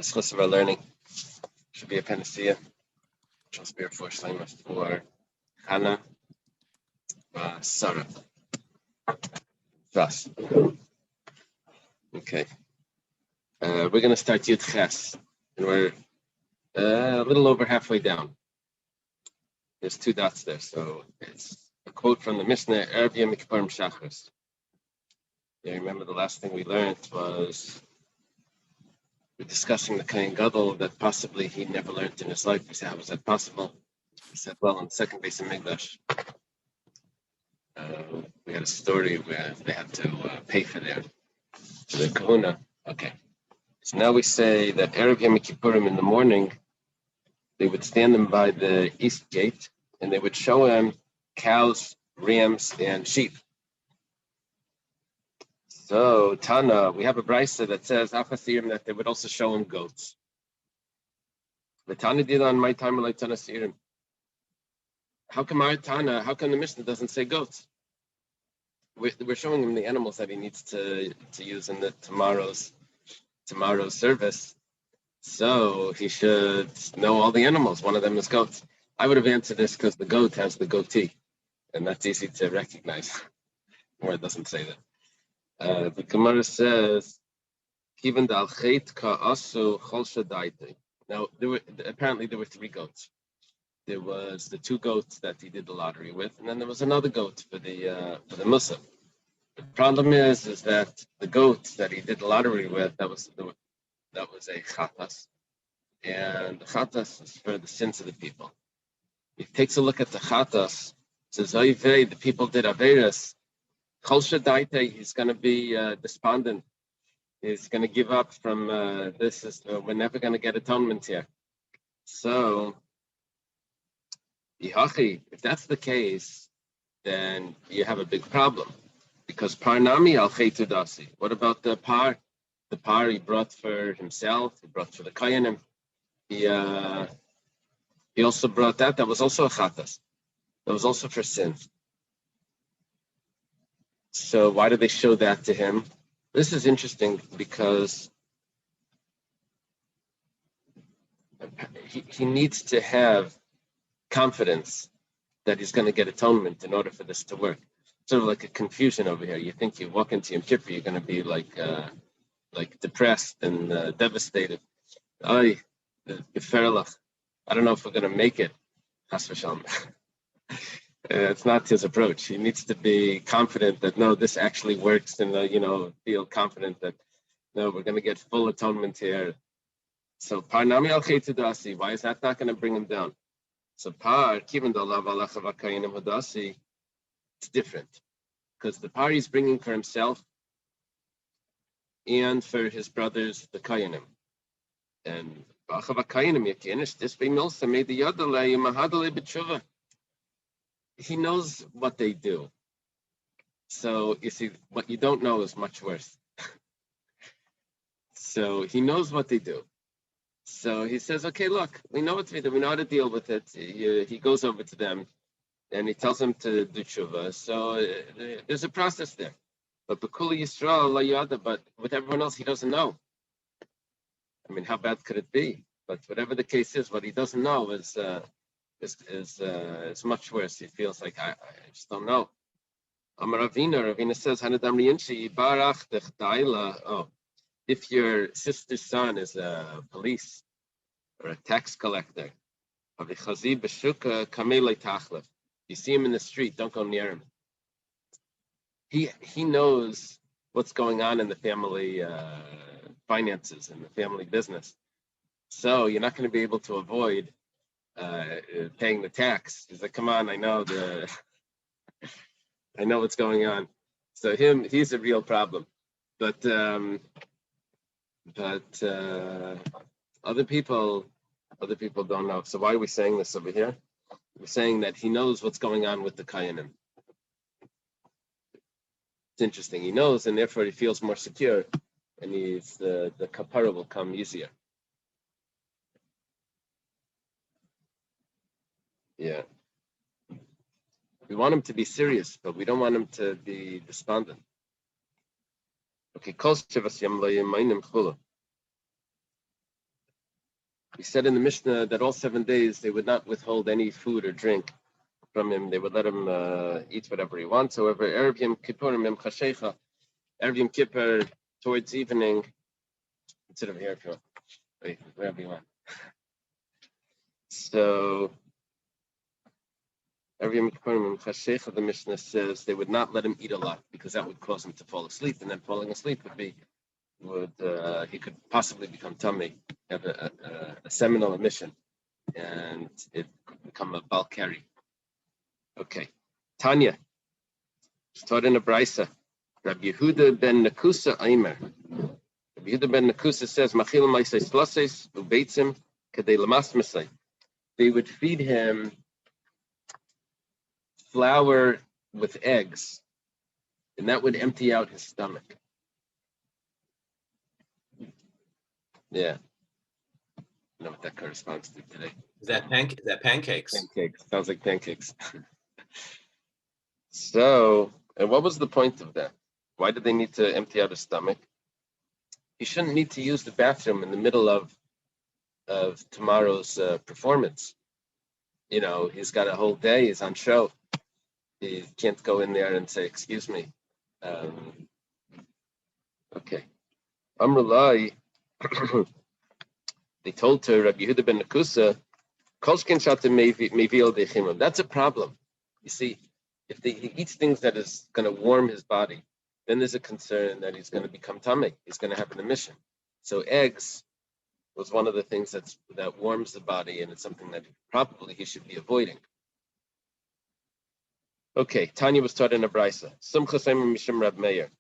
schus of our learning should be a panacea. Just be for Shlema for Hannah, Sarah. Trust. Okay. We're going to start Yud Ches, and we're a little over halfway down. There's 2 dots there, so it's a quote from the Mishnah, Erev Yom Kippurim Shachris. Yeah, remember the last thing we learned was we're discussing the Kohen Gadol that possibly he never learned in his life. We said, how was that possible? He said, well, on the second base of Mikdash, we had a story where they had to pay for the kahuna. Okay. So now we say that Erev Yom Kippurim in the morning, they would stand him by the east gate and they would show him cows, rams, and sheep. So Tana, we have a brisa that says that they would also show him goats. The Tana did on my time like Tana Sirim. How come the Mishnah doesn't say goats? We're showing him the animals that he needs to use in the tomorrow's service. So he should know all the animals. One of them is goats. I would have answered this because the goat has the goatee, and that's easy to recognize. Or it doesn't say that. The Gemara says, "Kivan dal chet ka asu chol shadaite." Now, apparently there were 3 goats. There was the 2 goats that he did the lottery with, and then there was another goat for the Musaf. The problem is that the goat that he did the lottery with, that was a chatas, and the chatas is for the sins of the people. He takes a look at the chatas, says, the people did averas. Chol shadaite, he's going to be despondent. He's going to give up from this. We're never going to get atonement here. So, if that's the case, then you have a big problem. Because parnami al chaytu dasi. What about the par? The par he brought for himself, he brought for the kayanim. He also brought that was also a chatas. That was also for sin. So why did they show that to him? This is interesting because he needs to have confidence that he's going to get atonement in order for this to work. Sort of like a confusion over here. You think you walk into Yom Kippur, you're going to be like depressed and devastated. I don't know if we're going to make it. Chas v'shalom. It's not his approach. He needs to be confident that no, this actually works, and feel confident that no, we're going to get full atonement here. So parnami al dasi. Why is that not going to bring him down? So par kiven dalav alacha v'kayinim hadasi. It's different because the par he's bringing for himself and for his brothers, the kayanim, and b'achav kayanim yakinish this b'milsa made the yadalei mahadalei b'tshuva. He knows what they do. So you see, what you don't know is much worse. So he knows what they do. So he says, okay, look, we know what to do. We know how to deal with it. He goes over to them and he tells them to do tshuva. So there's a process there. But B'kula Yisrael la yada, but with everyone else, he doesn't know. I mean, how bad could it be? But whatever the case is, what he doesn't know is much worse. He feels like I just don't know. Ravina says, if your sister's son is a police or a tax collector, you see him in the street, don't go near him. He knows what's going on in the family finances and the family business. So you're not going to be able to avoid paying the tax. He's like, come on, I know what's going on. So he's a real problem. But other people don't know. So why are we saying this over here? We're saying that he knows what's going on with the kayanim. It's interesting. He knows, and therefore he feels more secure, and the kapara will come easier. Yeah. We want him to be serious, but we don't want him to be despondent. Okay, We said in the Mishnah that all 7 days they would not withhold any food or drink from him. They would let him eat whatever he wants. However, Erev Yom Kippur, Mem Chashecha, Erev Yom Kippur, towards evening, instead of here if you want, wait, wherever you want. So, Erev Yom Kippur, Mem Chashecha, the Mishnah says they would not let him eat a lot because that would cause him to fall asleep, and then falling asleep he could possibly become tummy, have a seminal emission, and it could become a balkari. Okay, Tanya, taught in a brisa. Rabbi Yehuda ben Nakusa Aimer. Rabbi Yehuda ben Nakusa says, "Machil ma'asei slases ubeitzim kadei lamas masei." They would feed him flour with eggs, and that would empty out his stomach. Yeah, I don't know what that corresponds to today. Is that pancakes? Pancakes. Sounds like pancakes. So, and what was the point of that? Why did they need to empty out his stomach? He shouldn't need to use the bathroom in the middle of tomorrow's performance. You know, he's got a whole day. He's on show. He can't go in there and say, "Excuse me." Okay. Amrulai. They told to Rabbi Yehuda ben Nakusa, that's a problem. You see, if he eats things that is going to warm his body, then there's a concern that he's going to become tummy. He's going to have an emission. So eggs was one of the things that warms the body, and it's something that probably he should be avoiding. Okay, Tanya was taught in a brisa. Simcha Seimer Mishum Rab Meir.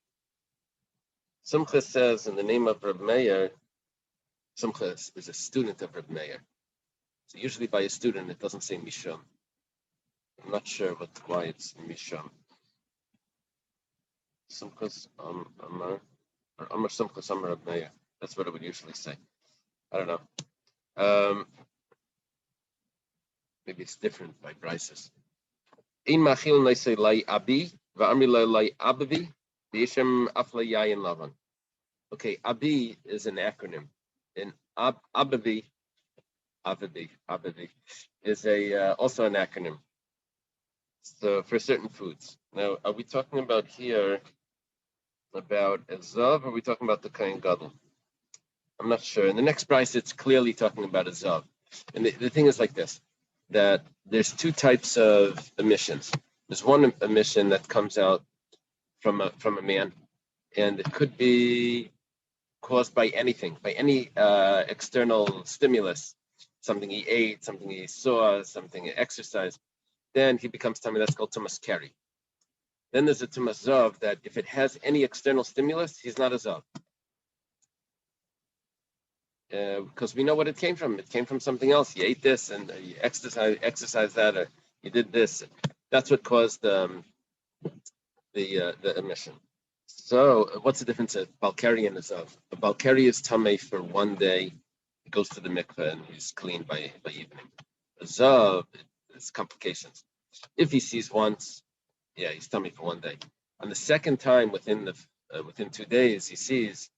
Simcha says in the name of Rab Meir. Simcha is a student of Reb Meir. So usually by a student, it doesn't say Misham. I'm not sure why it's Misham. Simcha's Amar, or Amar Simcha's Amar Reb Meir. That's what it would usually say. I don't know. Maybe it's different by Brises. Ein machil naisei lai abi, va'amri lai abavi, v'yishem afla yayin lavan. Okay, abi is an acronym. And Abavi is also an acronym. So for certain foods. Now, are we talking about here about a zav, or are we talking about the kain gadol? I'm not sure. In the next price, it's clearly talking about a zav. And the thing is like this: that there's two types of emissions. There's one emission that comes out from a man, and it could be caused by anything, by any external stimulus, something he ate, something he saw, something he exercised, then he becomes tummy. That's called tumas keri. Then there's a tumas zav that if it has any external stimulus, he's not a zav. Because we know what it came from. It came from something else. You ate this and you exercised that, or you did this. That's what caused the emission. So, what's the difference of Balkari and a Zav? A Balkari is Tameh for one day. He goes to the mikveh and he's clean by evening. A Zav, there's complications. If he sees once, yeah, he's Tameh for one day. On the second time within 2 days, he sees,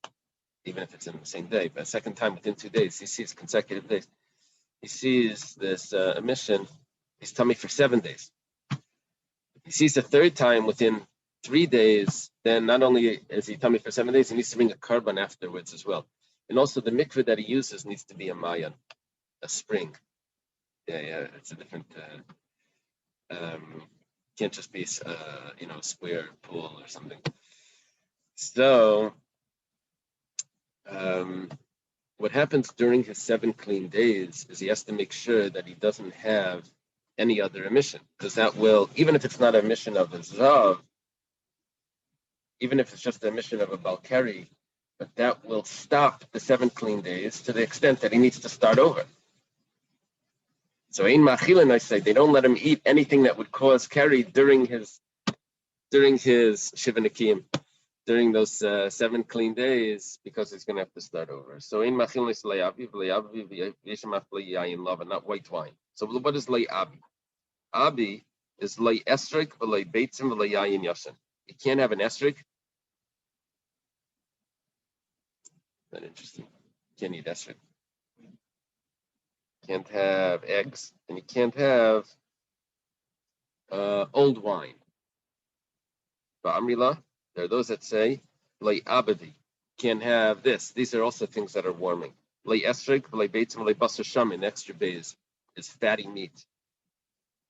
even if it's in the same day, but a second time within 2 days, he sees consecutive days. He sees this emission, he's Tameh for 7 days. If he sees the third time within 3 days, then not only is he tummy for 7 days, he needs to bring a carbon afterwards as well. And also the mikveh that he uses needs to be a mayan, a spring. Yeah, it's a different, can't just be, a square pool or something. So, what happens during his 7 clean days is he has to make sure that he doesn't have any other emission, because that will, even if it's not a emission of a zav, even if it's just the emission of a balkari, but that will stop the 7 clean days to the extent that he needs to start over. So ein machilin, I say, they don't let him eat anything that would cause keri during his shiva nikiyim, during those 7 clean days, because he's going to have to start over. So ein machilin is le'aviv v'yeshem afli yayin lava, not white wine. So what is le'abi? Abi is le'estrik v'le'beitzim v'le'yayin yasin. You can't have an estrik. Not interesting. You can't eat estrik. can't have eggs, and you can't have old wine. Ba'amrila, there are those that say, Lay abadi, can't have this. These are also things that are warming. Lay esrig, lay beitzim, lay basar shamin, extra bays is fatty meat.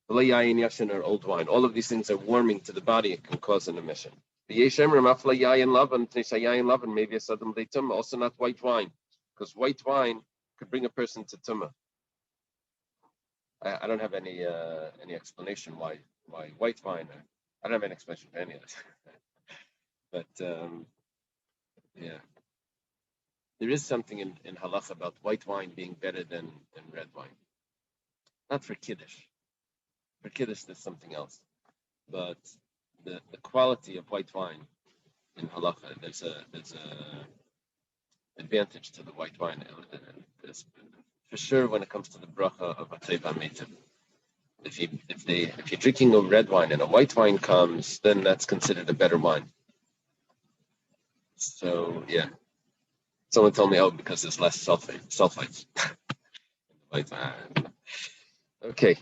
Lay yayin yashin or old wine. All of these things are warming to the body. It can cause an emission. The yeshem ramafla yayin lavan, yayin lavan, maybe a sadam leitum, also not white wine, because white wine could bring a person to tumah. I don't have any explanation why white wine. I don't have an explanation for any of this. But yeah, there is something in halacha about white wine being better than red wine. Not for kiddush. For kiddush, there's something else. But the quality of white wine in halacha, there's a advantage to the white wine. For sure, when it comes to the bracha of a teiva meitiv, if you're drinking a red wine and a white wine comes, then that's considered a better wine. So yeah, someone told me, because there's less sulfites. White wine. Okay,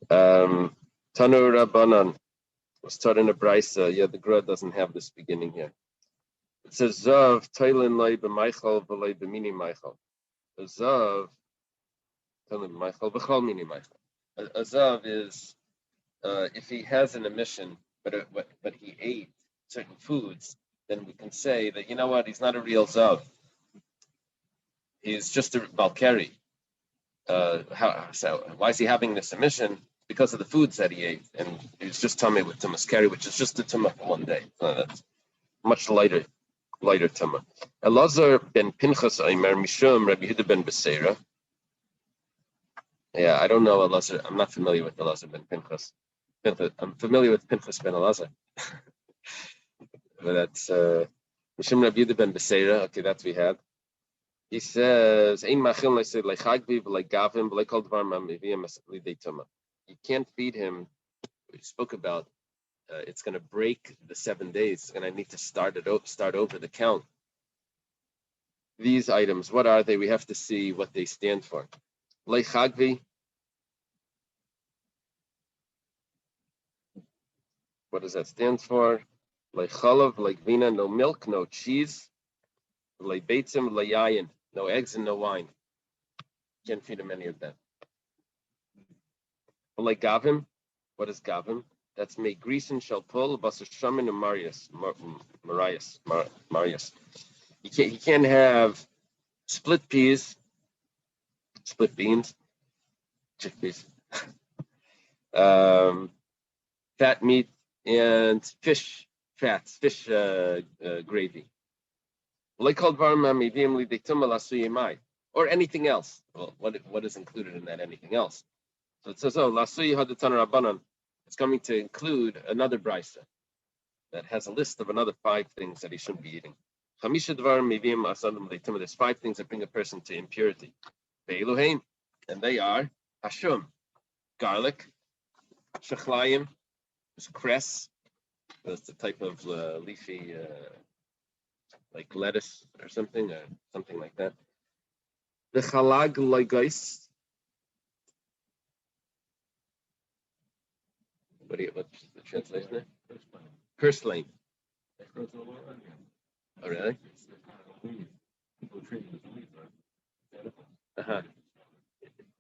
Tanu Rabbanan was taught in a brisa. Yeah, the Gra doesn't have this beginning here. It says Zav Tailin Lay b'Meichel v'Lay b'Mini Meichel. Zav Tailin b'Meichel v'Chol Mini Meichel. A zav is if he has an emission, but he ate certain foods, then we can say that, you know what, he's not a real zav. He's just a balkari. So why is he having this emission? Because of the foods that he ate, and he was just tummy with tumas keri, which is just a tumah for one day. That's much lighter tumah. Elazar ben Pinchas Aimer Mishum Rabbi Yehuda ben Beseira. Yeah, I don't know Elazar. I'm not familiar with Elazar ben Pinchas. I'm familiar with Pinchas ben Elazar. But that's Mishum Rabbi Yehuda ben Beseira. Okay, that's we had. He says, "Ein machil le'sei le'chagvi v'le'gavim v'le'kol dvar ma'miviyim lidei tumah." You can't feed him. We spoke about it's going to break the 7 days, and I need to start over the count. These items, what are they? We have to see what they stand for. Leichagvi. What does that stand for? Leichalav, leigvina, no milk, no cheese. Leibeitzim, leyayin, no eggs and no wine. Can't feed him any of that. Gavim, what is gavim? That's me. Grison shalpul, basar shamin, and marias. He can't have split peas, split beans, chickpeas, fat meat, and fish gravy. Or anything else. Well, what is included in that anything else? So it says, it's coming to include another brisa that has a list of another 5 things that he shouldn't be eating. There's 5 things that bring a person to impurity. And they are hashum, garlic, shechlayim, cress, that's the type of leafy, like lettuce or something like that. The chalag loigais. What's the translation there? Purslane. Oh, really?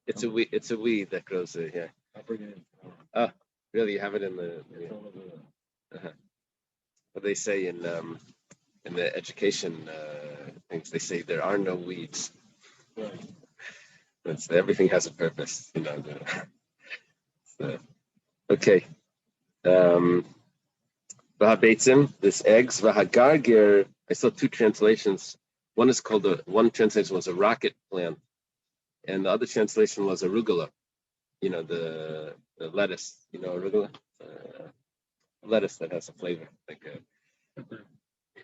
It's a weed that grows here. Oh, really? You have it in the. What they say in the education things, they say there are no weeds. Everything has a purpose, So, okay. V'habeitzim, this eggs. V'hagargir, I saw 2 translations. One translation was a rocket plant, and the other translation was arugula. The lettuce. Arugula, lettuce that has a flavor,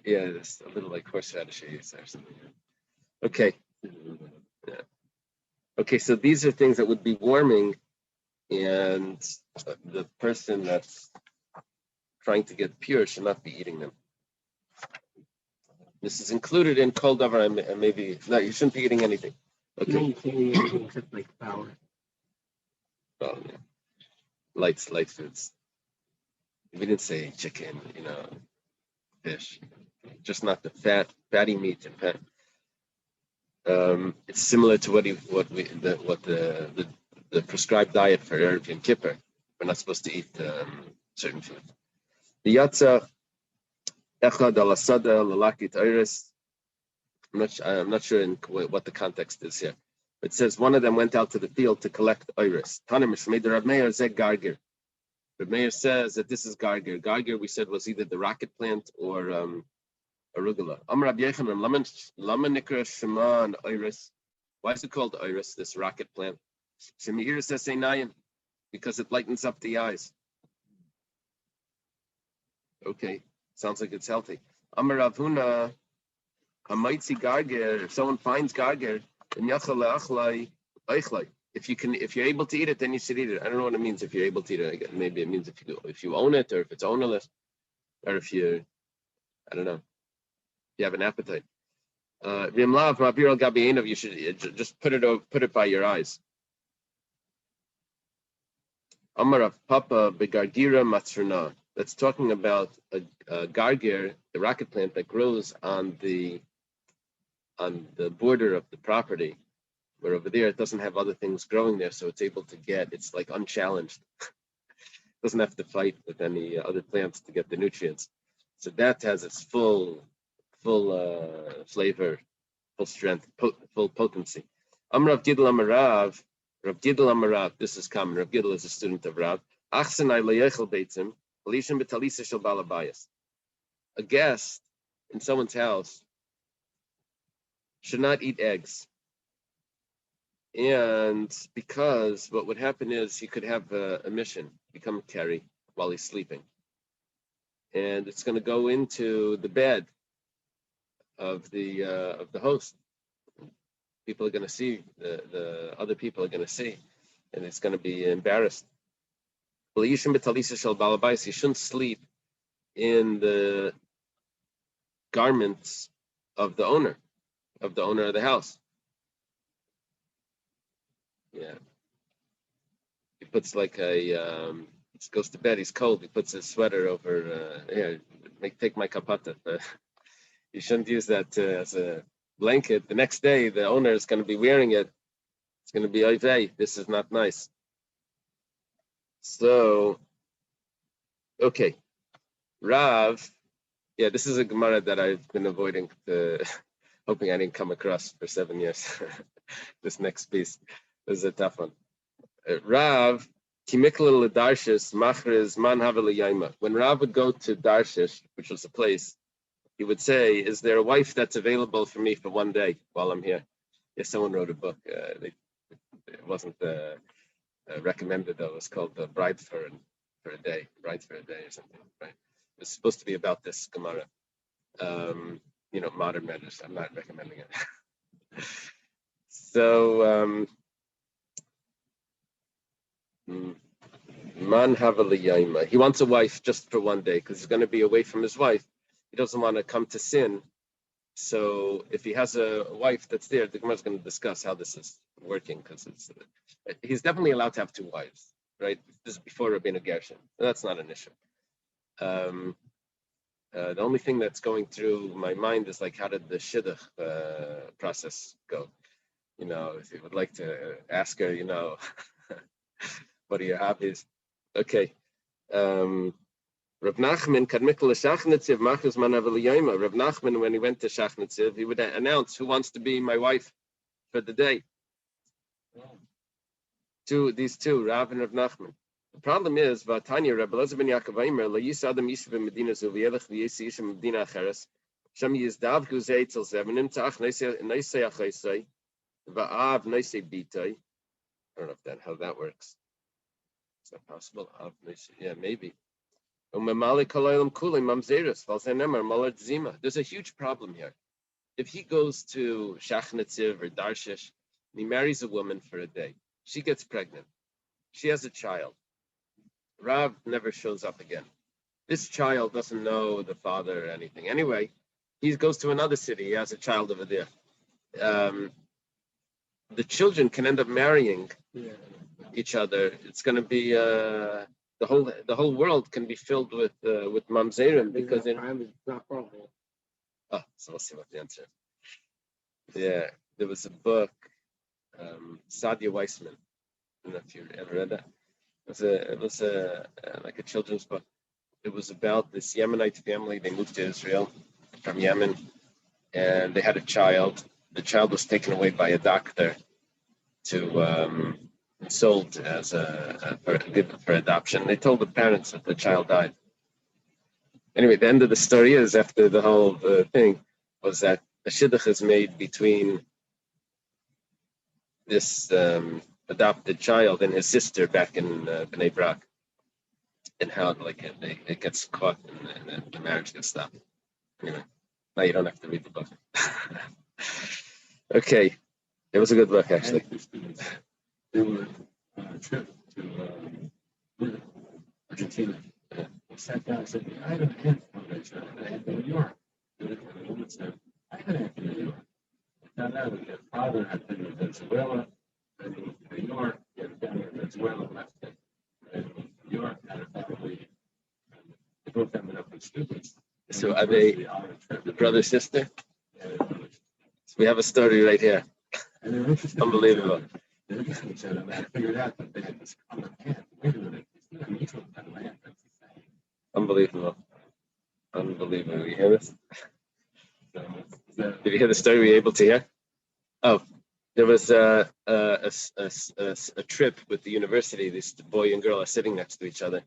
it's a little like horseradish or something. Okay. Yeah. Okay, so these are things that would be warming, and the person that's trying to get pure should not be eating them. This is included in kol davar, and maybe no, you shouldn't be eating anything. Okay. Just like power. Well, yeah. Light foods. We didn't say chicken, fish, just not the fatty meat and fat. It's similar to the prescribed diet for Erev Yom Kippur. We're not supposed to eat certain food. The yatzah echad al asada lalakit iris. I'm not sure what the context is here. It says one of them went out to the field to collect iris. Tanim made the Rab Meir zeg gargir. Rab Meir says that this is gargir. Gargir, we said, was either the rocket plant or arugula. Amar Rab Yechanan, lama nikra shema iris. Why is it called iris? This rocket plant. Shemiris says einayim, because it lightens up the eyes. Okay, sounds like it's healthy. Amar Rav Huna, hamaitzi gargir. If someone finds gargir, if you're able to eat it, then you should eat it. I don't know what it means if you're able to eat it. Maybe it means if you own it, or if it's ownerless, or if I don't know, if you have an appetite. You should just put it by your eyes. Amar of Papa begargira matzruna. That's talking about a gargir, the rocket plant that grows on the border of the property, where over there it doesn't have other things growing there, so it's able to it's like unchallenged. It doesn't have to fight with any other plants to get the nutrients. So that has its full flavor, full strength, full potency. Rav Gidl Amarav, this is common. Rav Gidl is a student of Rav. A guest in someone's house should not eat eggs. And because what would happen is he could have a mission, become a carry while he's sleeping. And it's going to go into the bed of the host. People are going to see, the other people are going to see, and it's going to be embarrassed. You shouldn't sleep in the garments of the owner of the house. Yeah. He puts like he goes to bed, he's cold, he puts his sweater over, take my kapata. You shouldn't use that as a blanket. The next day, the owner is going to be wearing it. It's going to be, oy, this is not nice. So, okay. Rav, this is a Gemara that I've been avoiding, hoping I didn't come across for 7 years. This next piece is a tough one. Rav, Kimikla Darshish, Machriz, Man Yaima. When Rav would go to Darshish, which was a place, he would say, is there a wife that's available for me for one day while I'm here? Yes, someone wrote a book. It wasn't recommended, though. It was called Bride for a Day or something, right? It's supposed to be about this Gemara. Modern matters. I'm not recommending it. So, Man Yaima. He wants a wife just for one day because he's going to be away from his wife. He doesn't want to come to sin. So if he has a wife that's there, the Gemara is going to discuss how this is working, because he's definitely allowed to have two wives, right? This is before Rabbeinu Gershon. That's not an issue. The only thing that's going through my mind is like, how did the shidduch process go? If you would like to ask her, what are your hobbies? Okay. Rav Nachman, Rav Nachman, when he went to Shachnitziv, he would announce, who wants to be my wife for the day? These two, Rav and Rav Nachman. The problem is, Vatanya, Rabbi Elazar ben Yaakov Aimer, La Yis Adam Yishuv in Medina Zu, V'yelech V'yesi Yishuv in Medina Acheres, Shem Yizdav Guzei Etzel Zevenim, Tzach Neisei Achaisei, Va'av Neisei Bitei. I don't know how that works. Is that possible? Yeah, maybe. There's a huge problem here. If he goes to Shachnitziv or Darshish, and he marries a woman for a day, she gets pregnant, she has a child, Rav never shows up again. This child doesn't know the father or anything. Anyway, he goes to another city, he has a child over there. the children can end up marrying Yeah. each other. It's going to be the whole world can be filled with mamzerim because time is not wrong. oh, so we'll see what the answer. Yeah, there was a book, Sadia Weissman. I don't know if you ever read that. It was like a children's book. It was about this Yemenite family. They moved to Israel from Yemen, and they had a child. The child was taken away by a doctor to sold as for adoption. They told the parents that the child died. Anyway, the end of the story is after the whole thing was that the shidduch is made between this adopted child and his sister back in Bnei Brak, and how like it gets caught and the marriage gets stopped. Anyway, now you don't have to read the book. Okay, it was a good book actually. They were on a trip to Argentina. Yeah. They sat down and said, I have an aunt from New York. The woman said, I have an aunt from New York. They found out that their father had been in Venezuela, then he moved to New York, he had a family in Venezuela, left it. Then he moved to New York, had a family. They both ended up with students. So are they the brother sister? Yeah, So we have a story right here. and they were interested. Unbelievable. They're interested in each other. And I figured out that they had this common aunt. Wait a minute, it's not a mutual kind of aunt. That's the same. Unbelievable. Unbelievable. You hear this? So, is that, Did you hear the story? Were you able to hear? Oh, there was a trip with the university. This boy and girl are sitting next to each other,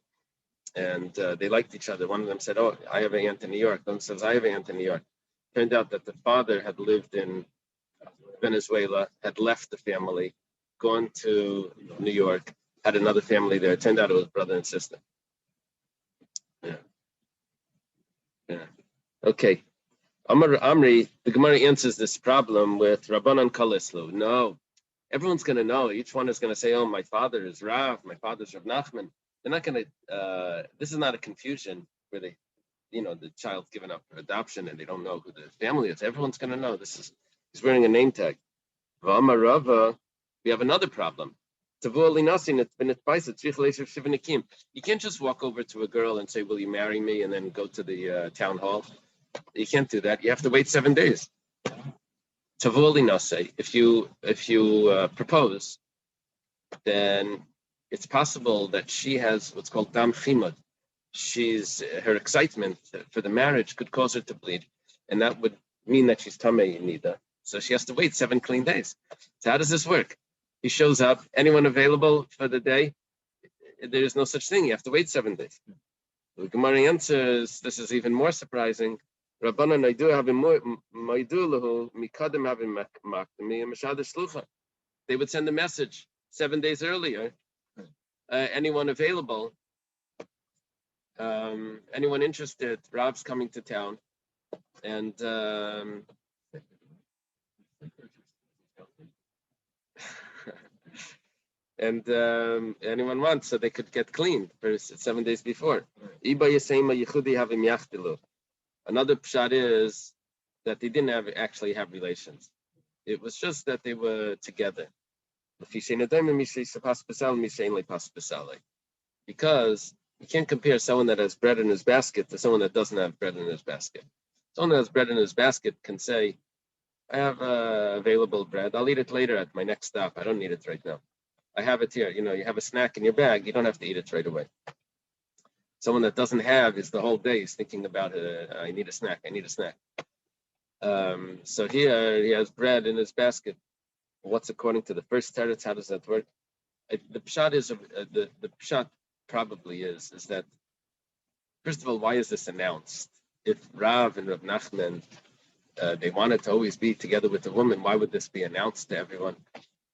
and they liked each other. One of them said, "Oh, I have an aunt in New York." The other says, "I have an aunt in New York." Turned out that the father had lived in Venezuela, had left the family, gone to New York, had another family there. It turned out it was brother and sister. Yeah. Yeah. Okay. Amri, the Gemara answers this problem with Rabbanan Kalislu. No, everyone's going to know. Each one is going to say, "Oh, my father is Rav, my father's Rav Nachman." They're not going to. This is not a confusion where they, the child's given up for adoption and they don't know who the family is. Everyone's going to know. He's wearing a name tag. V'amar Rava, we have another problem. You can't just walk over to a girl and say, "Will you marry me?" and then go to the town hall. You can't do that. You have to wait 7 days. If you propose, then it's possible that she has what's called dam chimud. Her excitement for the marriage could cause her to bleed, and that would mean that she's tamei nida. So she has to wait 7 clean days. So how does this work? He shows up. Anyone available for the day? There is no such thing. You have to wait 7 days. The Gemara answers, this is even more surprising. Rabbanan they would send a message 7 days earlier. Anyone available? Anyone interested? Rab's coming to town, and and anyone wants, so they could get clean for 7 days before. Another pshat is that they didn't actually have relations. It was just that they were together. Because you can't compare someone that has bread in his basket to someone that doesn't have bread in his basket. Someone that has bread in his basket can say, "I have available bread. I'll eat it later at my next stop. I don't need it right now. I have it here." You have a snack in your bag. You don't have to eat it right away. Someone that doesn't have is the whole day is thinking about I need a snack. I need a snack. So here he has bread in his basket. What's according to the first teretz? How does that work? The pshat is the pshat probably is that, first of all, why is this announced? If Rav and Rav Nachman they wanted to always be together with the woman, why would this be announced to everyone?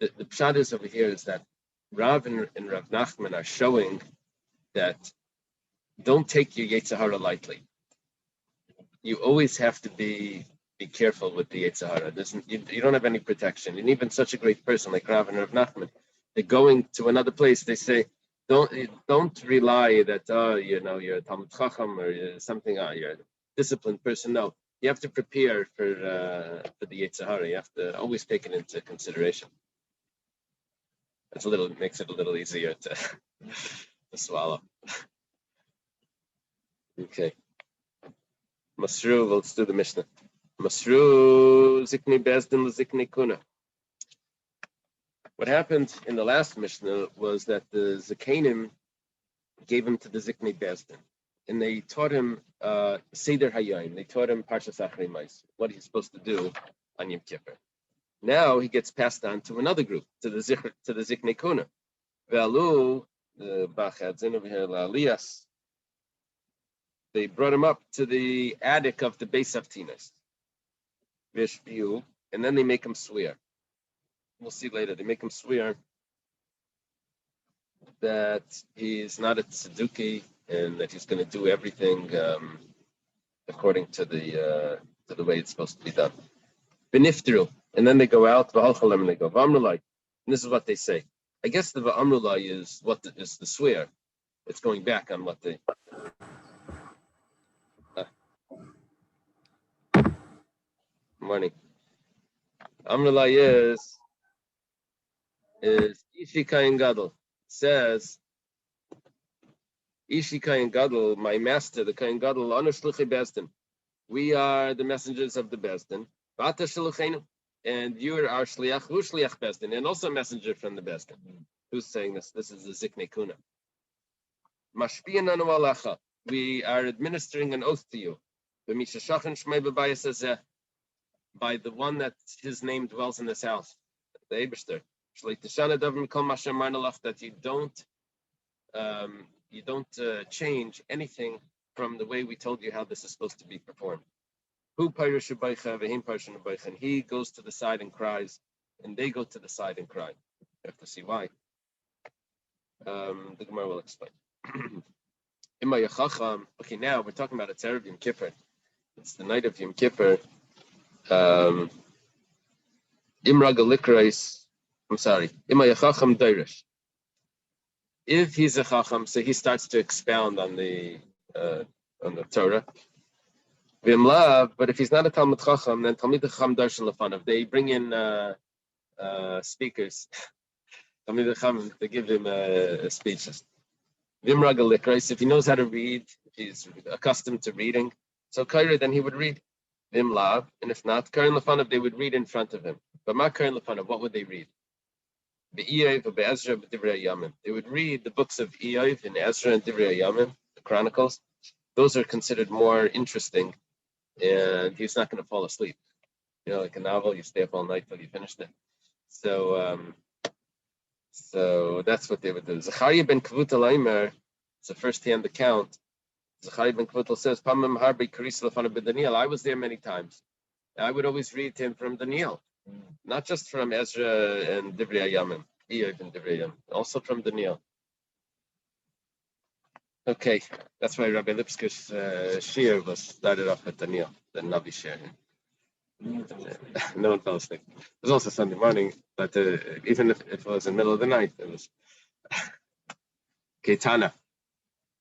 The pshat is over here is that Rav and Rav Nachman are showing that don't take your Yetzer Hara lightly. You always have to be careful with the Yetzer Hara. You don't have any protection. And even such a great person like Rav and Rav Nachman, they're going to another place. They say, don't rely that you're a Talmud Chacham or you're something. You're a disciplined person. No, you have to prepare for the Yetzer Hara. You have to always take it into consideration. It makes it a little easier to swallow. Okay. Masru, let's do the Mishnah. Masru zikni bezdin zikni kuna. What happened in the last Mishnah was that the Zakanim gave him to the Zikni Bezdin, and they taught him Seder Hayayim. They taught him Parshas Achrei Ma'aser, what he's supposed to do on Yom Kippur. Now he gets passed on to another group, to the Zikni Kuna. Ve'alu, the Bachadzin over here, La'aliyas. They brought him up to the attic of the Beis Avtinas. Vishpiu, and then they make him swear. We'll see later. They make him swear that he's not a tzedukah and that he's going to do everything according to the way it's supposed to be done. Beniftru, and then they go out. V'halchalem, and they go v'amrulai, and this is what they say. I guess the v'amrulai is is the swear. It's going back on what they. Morning. Amrulai is Ishi Kayin Gadol. Says Ishi Kayin Gadol, my master, the Kayin Gadol, Anu Shluchei Bezdin. We are the messengers of the Bezdin. V'ata Shlucheinu, and you are our Shliach, who Shliach Bezdin, and also a messenger from the Bezdin. Who's saying this? This is the Ziknei Kuna. Mashpiyan anu alacha. We are administering an oath to you. B'misha shachan shmei b'bayis hazeh, by the one that his name dwells in this house, the Eibishter. That you don't change anything from the way we told you how this is supposed to be performed. And he goes to the side and cries, and they go to the side and cry. You have to see why. The Gemara will explain. Okay, now we're talking about a Erev Yom Kippur. It's the night of Yom Kippur. If he's a chacham, so he starts to expound on the Torah. But if he's not a Talmud Chacham, then Talmid Chacham darshan lefanav. They bring in speakers. Talmid Chacham, they give him speeches. If he knows how to read, if he's accustomed to reading, so Kaira, then he would read. Vimlav, and if not, Karin lefanav, they would read in front of him. But Ma Karin lefanav, what would they read? Be'iyov or Be'ezra b'divrei Yamim. They would read the books of Iyov and Ezra and Divrei Yamim, the Chronicles. Those are considered more interesting, and he's not going to fall asleep. You know, like a novel, you stay up all night till you finished it. So that's what they would do. Zechariah ben Kvutel Aimer, it's a first-hand account. Zechariah ben Kvutel says, "Pamim harbi karis lefanav b'Daniel." I was there many times. I would always read to him from Daniel. Not just from Ezra and Divrei Yamim, Iyov and Divrei Yamim, also from Daniel. Okay, that's why Rabbi Lipsker's shir was started off with Daniel, the Navi shir. No one fell asleep. It was also Sunday morning, but even if it was in the middle of the night, it was. Okay, Tana.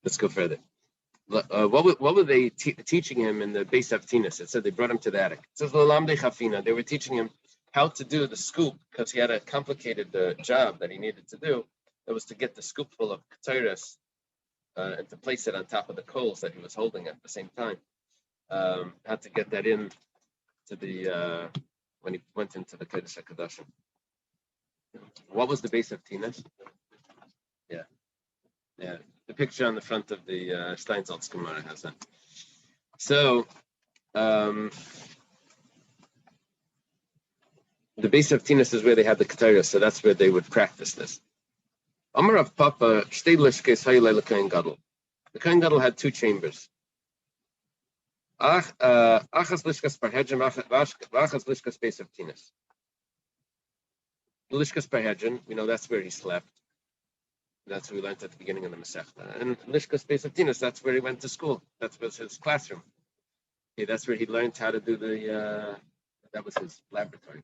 Let's go further. What were they teaching him in the Beis Avtinas? It said they brought him to the attic. It says L'lamdei Chafina. They were teaching him how to do the scoop, because he had a complicated job that he needed to do. It was to get the scoop full of ketores and to place it on top of the coals that he was holding at the same time. Had to get that in to the when he went into the Kodesh HaKadoshim. What was the Beis Avtinas? Yeah. The picture on the front of the Steinsaltz Gemara has that. So, the Beis Avtinas is where they had the Ketara, so that's where they would practice this. Amar of Papa, Shtei Lishkes Hayilei L'Kohen Gadol. The Kohen Gadol had two chambers. Achas Lishkas Parhedron, Achas Lishkas Beis Avtinas. The Lishkas Parhedron, we know that's where he slept. That's what we learned at the beginning of the Masechta. And Lishkas Beis Avtinas, that's where he went to school. That was his classroom. Okay, that's where he learned how to do that was his laboratory.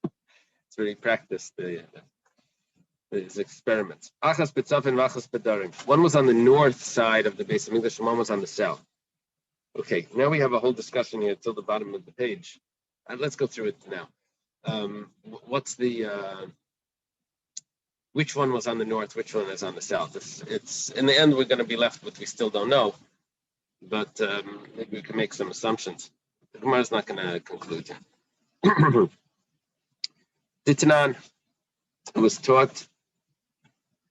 That's where he practiced his experiments. Achas B'tzafin, Achas B'darim. One was on the north side of the Beis Hamikdash, and one was on the south. Okay, now we have a whole discussion here till the bottom of the page. Let's go through it now. What's the which one was on the north, which one is on the south. It's in the end we're going to be left with we still don't know, but maybe we can make some assumptions. The Gemara is not going to conclude. Titanan was taught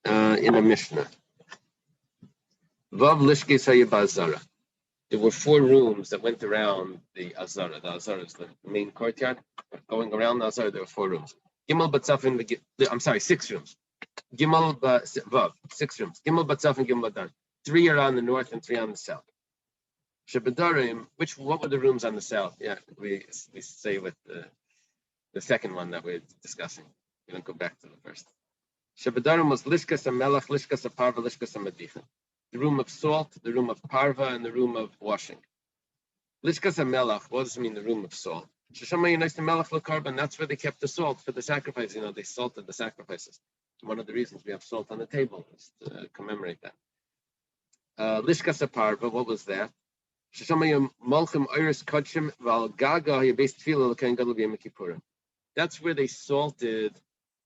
in a Mishnah. Vav lishkes hayabazara. There were 4 rooms that went around the Azara. The Azara is the main courtyard. Going around the Azara, there were 4 rooms. Gimel batzaf I'm sorry, 6 rooms. Gimel vav, 6 rooms. Gimel batzaf and Gimel badan. 3 are on the north and 3 on the south. Shebedarim, what were the rooms on the south? Yeah, we say with the second one that we're discussing. We don't go back to the first. Shebedarim was lishkas melach, lishkas parva, lishkas madichin. The room of salt, the room of parva, and the room of washing. Lishkas melach, what does it mean, the room of salt? Sheshamay nice melach lekarban, that's where they kept the salt for the sacrifice. They salted the sacrifices. One of the reasons we have salt on the table is to commemorate that. Lishkas parva, what was that? Sheshamay malchim iris kachim val gaga yabes tefila l'kain gadol b'yom kippurim. That's where they salted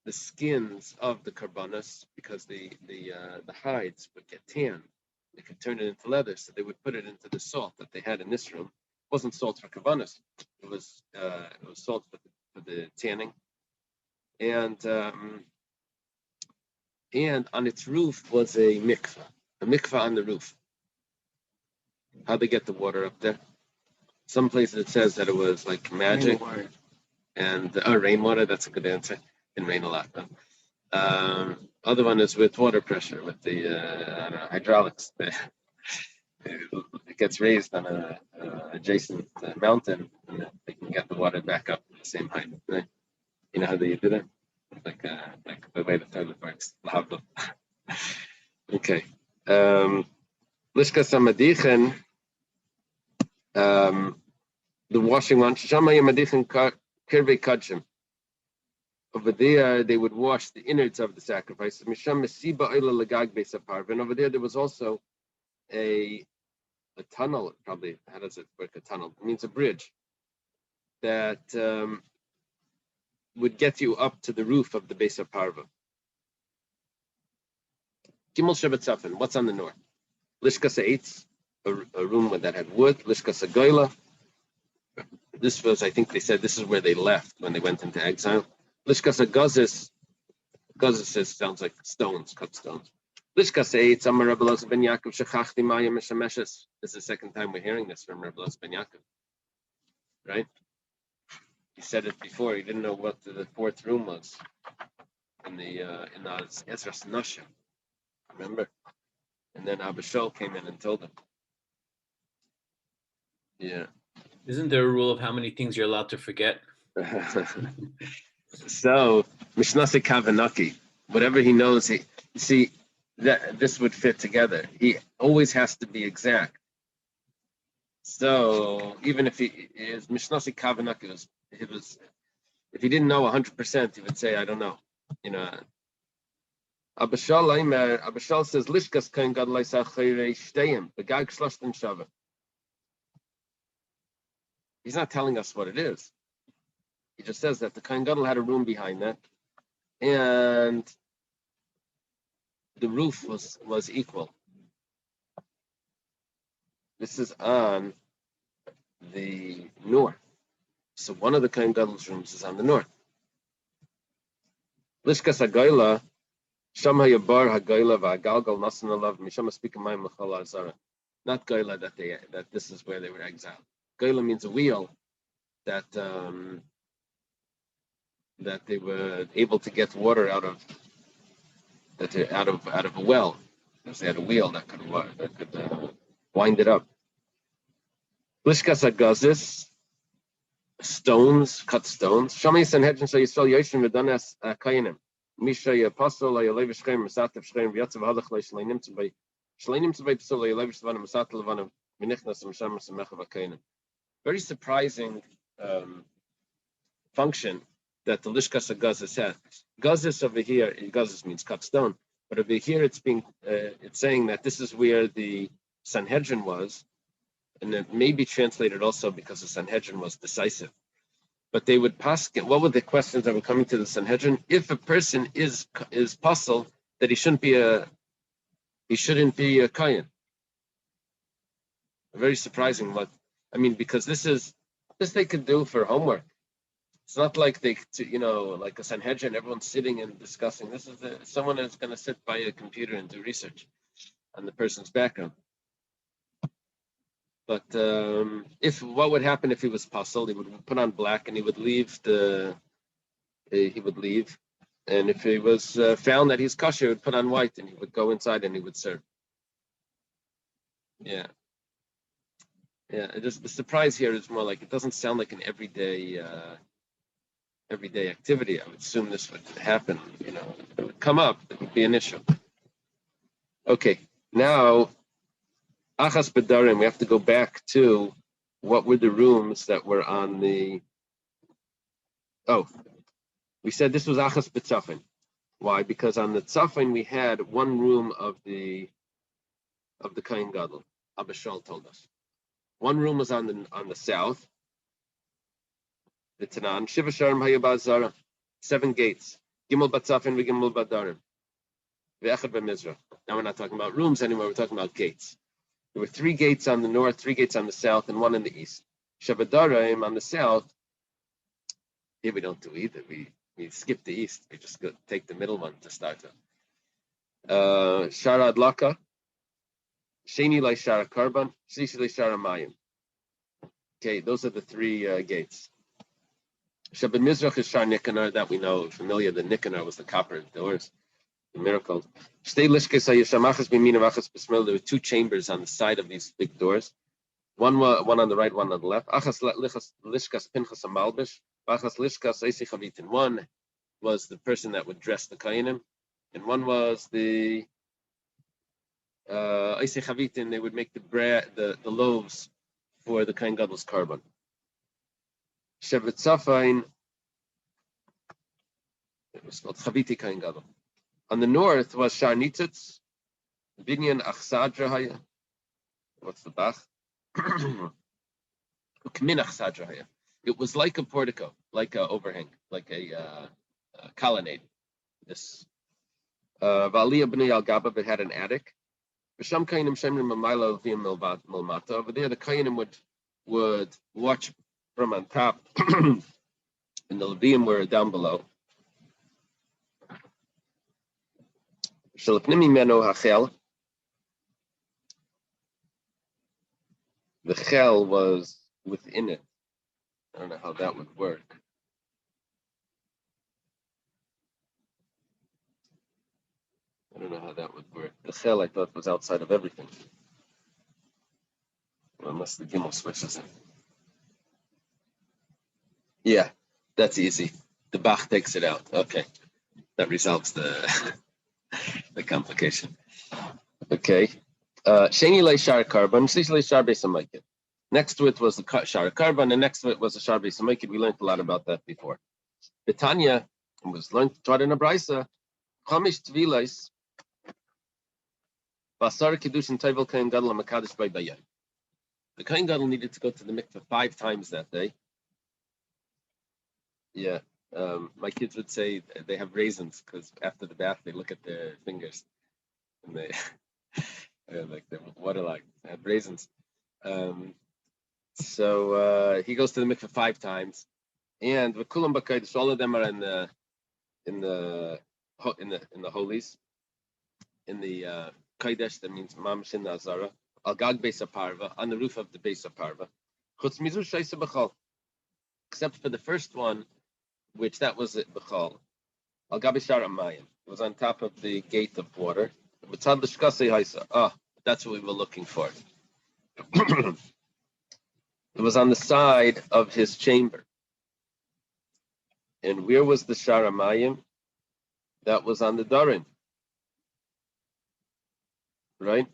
the skins of the karbanos because the hides would get tan. They could turn it into leather, so they would put it into the salt that they had in this room. It wasn't salt for karbanos; it was salt for the tanning. And on its roof was a mikvah on the roof. How'd they get the water up there? Some places it says that it was like magic. Rainwater. And rainwater, that's a good answer. Didn't rain a lot though. Other one is with water pressure, with the hydraulics. It gets raised on a adjacent mountain, and they can get the water back up to the same height. Right? You know how they do that? Like the way the toilet works. Okay. Lishka samadichin. The washing one. Shamaya madichin kirvei kachim. Over there, they would wash the innards of the sacrifices. And over there was also a tunnel, probably, how does it work, a tunnel? It means a bridge that would get you up to the roof of the base of Parva. Gimel Shebetzafin, what's on the north? Lishkas Eitz, a room that had wood. Lishkas Goyla. This was, I think they said, this is where they left when they went into exile. Lishkas Gazis sounds like stones, cut stones. Lishkas Eitz, Amar Rebbe Elazar ben Yaakov, Shechachti Maya Mishameshes. This is the second time we're hearing this from Rebbe Elazar ben Yaakov. Right? He said it before, he didn't know what the 4th room was in the Ezras Nashim. Remember? And then Abba Shaul came in and told him. Yeah. Isn't there a rule of how many things you're allowed to forget? So, Mishnase Kavanaki, whatever he knows, that this would fit together. He always has to be exact. So, even if he is Mishnase Kavanaki, if he didn't know 100%, he would say, I don't know. Abba Shaul says, Lishkas kain gadlai sa'chirei shteyim, begag shloshtem shava. He's not telling us what it is. He just says that the Kohen Gadol had a room behind that, and the roof was equal. This is on the north. So one of the Kohen Gadol's rooms is on the north. Lishkas Hagoyla, Sham Hayabar Hagoyla V'Agalgal Nasan Alav Misham Aspikamayim L'Chol Azara. Not Goyla that this is where they were exiled. Goyla means a wheel that they were able to get water out of a well, because they had a wheel that could wind it up. Lishkas Agazis, stones, cut stones. Shami Sanhedrin Shal Yisrael Yoshim V'Danas Kayanim. Misha Yapasol Yalev Shchem Masatev Shchem V'Yatzav Hadach Leishleinim Tzvay Shleinim Tzvay Psol Yalev Shvanim Masatel Levanim Minichnas Misham Semecha V'Kayanim. Very surprising function that the Lishkas Agazis had. Gazis over here, Gazis means cut stone, but over here it's saying that this is where the Sanhedrin was, and it may be translated also because the Sanhedrin was decisive. But they would what were the questions that were coming to the Sanhedrin? If a person is puzzled that he shouldn't be a kohen. Very surprising. Because this they could do for homework. It's not like like a Sanhedrin, everyone's sitting and discussing. This is someone that's going to sit by a computer and do research on the person's background. But what would happen if he was puzzled? He would put on black and he would leave. And if he was found that he's kosher, he would put on white and he would go inside and he would serve. Yeah. The surprise here is more like it doesn't sound like an everyday activity. I would assume this would happen. It would come up. It would be an issue. Okay, now achas bedarim. We have to go back to what were the rooms that were on the. Oh, we said this was achas betzafin. Why? Because on the tzafin we had one room of the Kohen Gadol. Abba Shaul told us. One room was on the south. The Tanan, Shiva Sharim Hayabazara, 7 gates. Gimel Batzafin v'Gimel Badarim. V'Echad b'Mizrach. Now we're not talking about rooms anymore, we're talking about gates. There were 3 gates on the north, 3 gates on the south, and 1 in the east. Shabadarim on the south, here we don't do either. We skip the east. We just take the middle one to start with. Shara Adlaka, Sheni Lai Shara Karban, Shlishi Lai Shara Mayim. Okay, those are the 3 gates. Shabbat Mizrach is Shar Nicanor, that we know familiar. The Nicanor was the copper doors, the miracle. There were 2 chambers on the side of these big doors. One on the right, one on the left. One was the person that would dress the Kohanim, and one was the Eisei Chavitin. They would make the bread, the loaves for the Kohen Gadol's korban. Shevet Safain, it was called Chaviti Kohen Gadol. On the north was Shar Nitzitz, Binyan Achsadrahaya. What's the Bach? Ukmin Achsadrahaya. It was like a portico, like an overhang, like a colonnade. This Valiyah B'nai Al Gaba, it had an attic. B'sham Kohanim Shemrim Mamayla V'im Milmata. Over there, the Kohanim would watch from on top, and the Levium were down below. Shalapnimi Meno Hachel. The Chel was within it. I don't know how that would work. The Chel, I thought, was outside of everything. Unless the Gimel switches it. Yeah, that's easy. The Bach takes it out. Okay. That resolves the complication. Okay. Sheni lay shar carbon, Shlish lay shar besamaiket. Next to it was the shar carbon, and next to it was the shar besamaiket. We learned a lot about that before. Betanya was taught in a brisa. Chamish tvilais. Basar kiddushin tayvel Kohen Gadol makadosh by bayay. The Kohen Gadol needed to go to the mikveh 5 times that day. Yeah, my kids would say they have raisins because after the bath they look at their fingers and they like they're waterlogged. They have raisins. So he goes to the mikveh 5 times, and v'kulam b'kodesh, all of them are in the holies, in the kodesh. That means mamash in the azara. Al gag beis parva, on the roof of the beis parva. Chutz mizu shaisa b'chol, except for the first one, which that was it b'chol. Al gab b'shar amayim, it was on top of the gate of water. B'tzad l'shkasei haisa. That's what we were looking for. It was on the side of his chamber. And where was the shar amayim? That was on the darim. Right?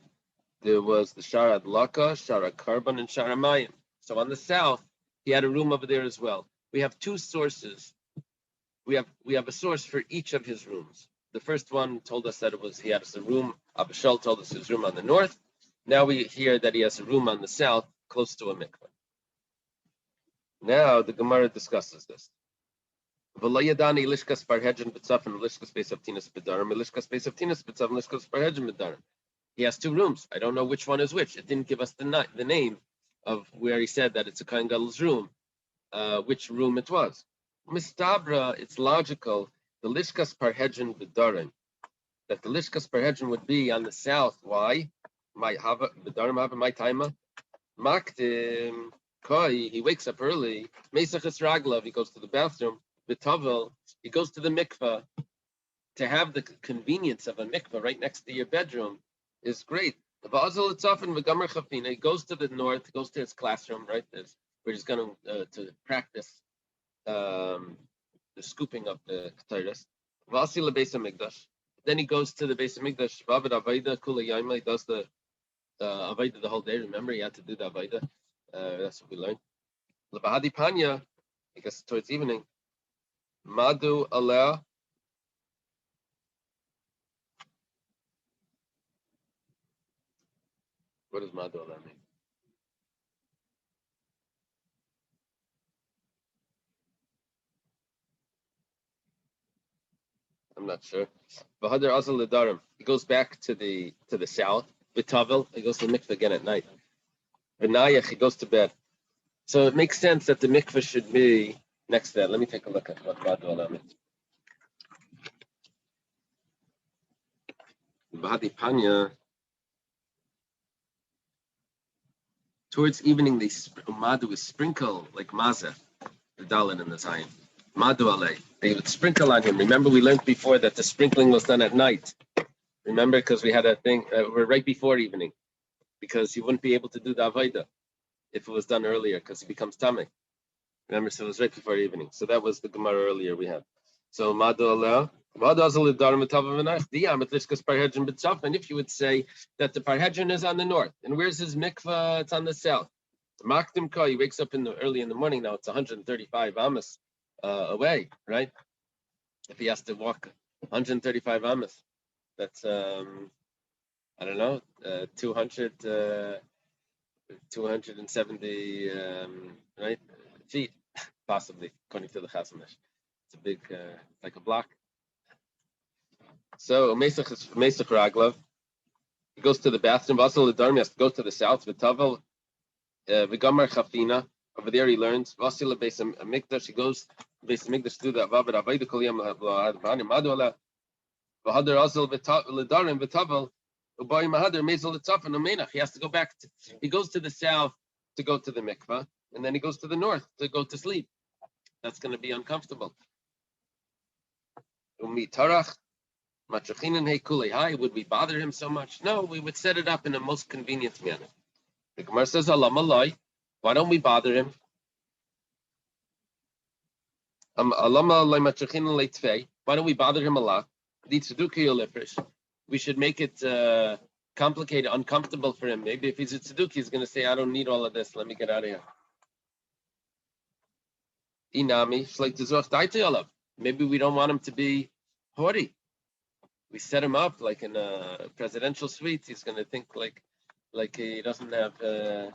There was the Shara Adlaka, Shara Karban, and Shara Mayim. So on the south, he had a room over there as well. We have 2 sources. We have a source for each of his rooms. The first one told us that he has a room. Abba Shaul told us his room on the north. Now we hear that he has a room on the south, close to a mikveh. Now the Gemara discusses this. V'layadani lishkas parhedrin b'tzafin lishkas beis avtinas b'darim lishkas beis avtinas b'tzafin lishkas parhedrin b'darim. He has two rooms. I don't know which one is which. It didn't give us the name of where he said that it's a Kohen Gadol's room, which room it was. Mistabra, it's logical. The lishkas parhedrin b'darim, that the lishkas parhedrin would be on the south. Why? My hava b'darim hava my taima maktim koi. He wakes up early. Mesachas raglav. He goes to the bathroom. B'tavel. He goes to the mikvah. To have the convenience of a mikvah right next to your bedroom is great. He goes to the north. He goes to his classroom. Right, where he's going to practice the scooping of the ketores. Then he goes to the Beis Hamikdash. He does the Avaida the whole day. Remember, he had to do the Avaida. That's what we learned. Lebahadi Panya, I guess towards evening. Madu Aleh. What does Madu Aleh mean? I'm not sure. V'hadar Azal Ledarim. He goes back to the south. V'tavel. He goes to the mikveh again at night. V'nayach. He goes to bed. So it makes sense that the mikveh should be next to that. Let me take a look at what Madu Aleh means. V'hadi Panya. Towards evening, Madu is sprinkled like mazeh, the Dalet and the Zayin. Madu alei. They would sprinkle on him. Remember, we learned before that the sprinkling was done at night. Remember, because we had a thing, we're right before evening, because he wouldn't be able to do the Avaida if it was done earlier, because he becomes Tameh. Remember, so it was right before evening. So that was the Gemara earlier we had. So Madu alei. And if you would say that the Parhedrin is on the north, and where's his mikvah? It's on the south. Makdim Ka, he wakes up early in the morning. Now it's 135 amas away, right? If he has to walk 135 amas, that's I don't know, 270 right feet, possibly, according to the Chazanish. It's a big, like a block. So Mesach Raglav. He goes to the bathroom. Vasal Ledarmi has to go to the south. V'tavel v'gamar chafina. Over there he learns. Vasil Beis Hamikdash. He goes Beis Hamikdash to do that. V'avad Avayda Kol Yom V'hanim Madu Ala. V'hadar Azal Ledarim V'tavel U'Bay Mahadar Mezel L'Tzafan U'Menach. He has to go back. He goes to the south to go to the mikvah, and then he goes to the north to go to sleep. That's going to be uncomfortable. Umi Tarach. Would we bother him so much? No, we would set it up in the most convenient manner. The Gemara says, why don't we bother him? Why don't we bother him a lot? We should make it complicated, uncomfortable for him. Maybe if he's a tzeduk, he's going to say, I don't need all of this. Let me get out of here. Maybe we don't want him to be haughty. We set him up like in a presidential suite. He's going to think like he doesn't have to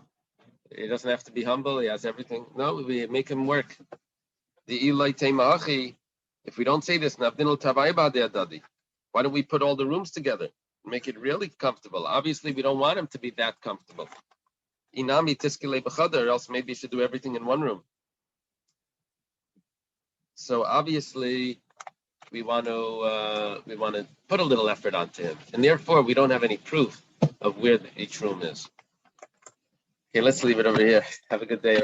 be humble. He has everything. No, we make him work. If we don't say this, why don't we put all the rooms together and make it really comfortable? Obviously, we don't want him to be that comfortable. Or else maybe you should do everything in one room. So obviously, we want to put a little effort onto him, and therefore we don't have any proof of where each room is. Okay, let's leave it over here. Have a good day.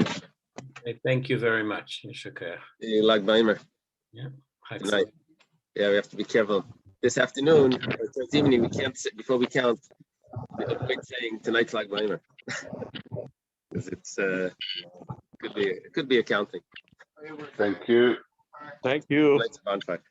Okay, thank you very much. Lag Baimer. Yeah. Good night. Yeah, we have to be careful. This afternoon, or this evening, we can't sit before we count. We avoid saying tonight's Lag Baimer because it's could be accounting. Thank you. Thank you. Tonight's a bonfire.